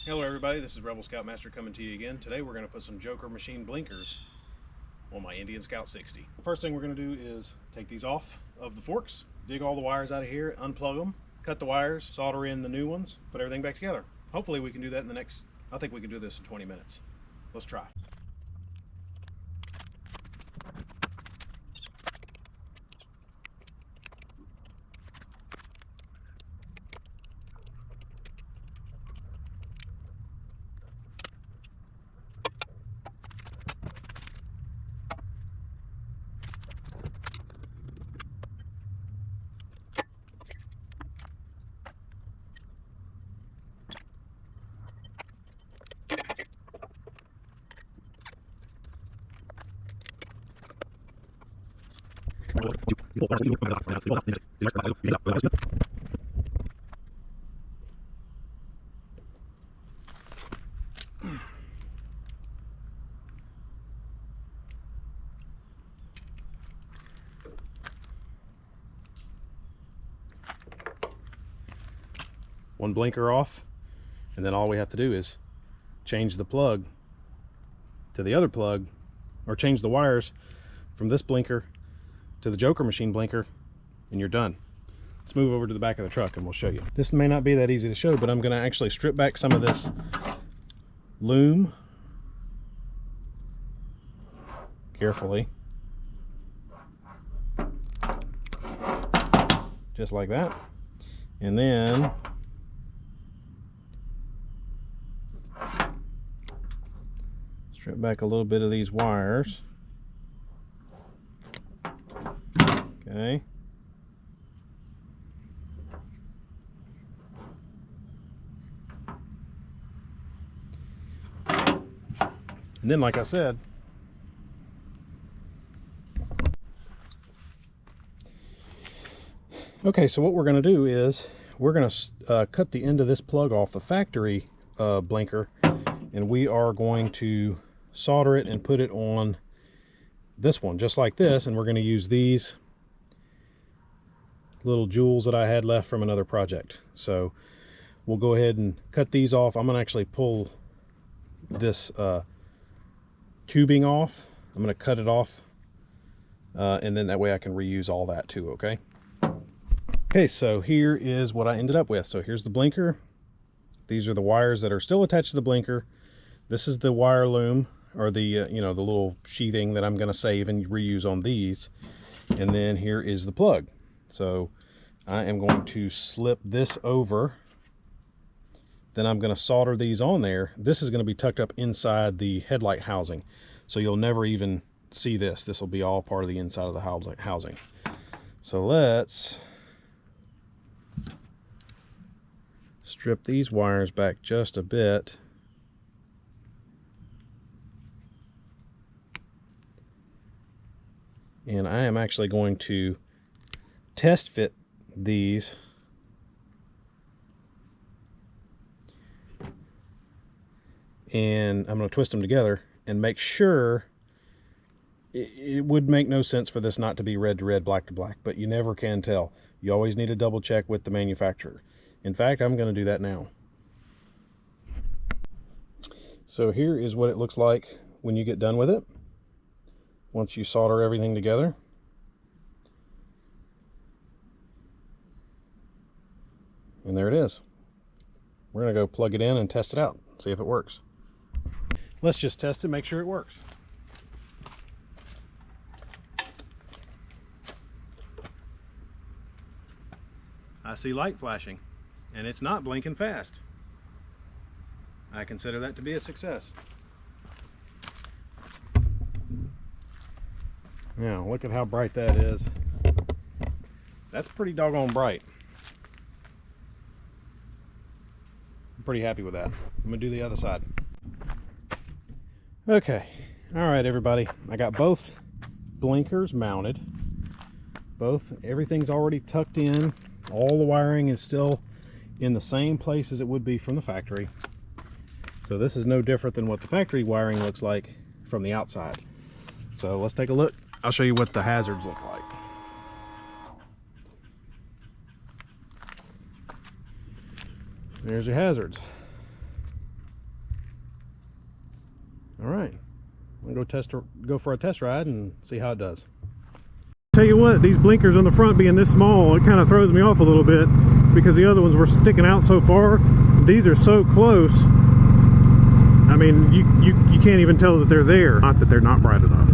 Hello everybody, this is Rebel Scout Master coming to you again. Today we're going to put some Joker Machine blinkers on my Indian Scout 60. First thing we're going to do is take these off of the forks, dig all the wires out of here, unplug them, cut the wires, solder in the new ones, put everything back together. Hopefully we can do that in the next, I think we can do this in 20 minutes. Let's try. One blinker off, and then all we have to do is change the plug to the other plug, or change the wires from this blinker to the Joker Machine blinker, and you're done. Let's move over to the back of the truck and we'll show you. This may not be that easy to show, but I'm going to actually strip back some of this loom carefully, just like that, and then strip back a little bit of these wires. Okay. And then, like I said, okay, so what we're going to do is we're going to cut the end of this plug off the factory blinker, and we are going to solder it and put it on this one just like this, and we're going to use these little jewels that I had left from another project. So we'll go ahead and cut these off. I'm going to actually pull this tubing off. I'm going to cut it off, and then that way I can reuse all that too. Okay, so here is what I ended up with. So here's the blinker. These are the wires that are still attached to the blinker. This is the wire loom, or the you know, the little sheathing that I'm going to save and reuse on these. And then here is the plug. So I am going to slip this over. Then I'm going to solder these on there. This is going to be tucked up inside the headlight housing, so you'll never even see this. This will be all part of the inside of the housing. So let's strip these wires back just a bit. And I am actually going to test fit these and I'm going to twist them together and make sure. It would make no sense for this not to be red to red, black to black, but you never can tell. You always need to double check with the manufacturer. In fact, I'm going to do that now. So here is what it looks like when you get done with it, once you solder everything together. And there it is. We're going to go plug it in and test it out, see if it works. Let's just test it, make sure it works. I see light flashing, and it's not blinking fast. I consider that to be a success. Now, look at how bright that is. That's pretty doggone bright. I'm pretty happy with that. I'm gonna do the other side. Okay, all right everybody, I got both blinkers mounted. Everything's already tucked in. All the wiring is still in the same place as it would be from the factory. So this is no different than what the factory wiring looks like from the outside. So let's take a look. I'll show you what the hazards look like. There's your hazards. All right, I'm gonna go for a test ride and see how it does. Tell you what, these blinkers on the front being this small, it kind of throws me off a little bit because the other ones were sticking out so far. These are so close. I mean, you can't even tell that they're there. Not that they're not bright enough.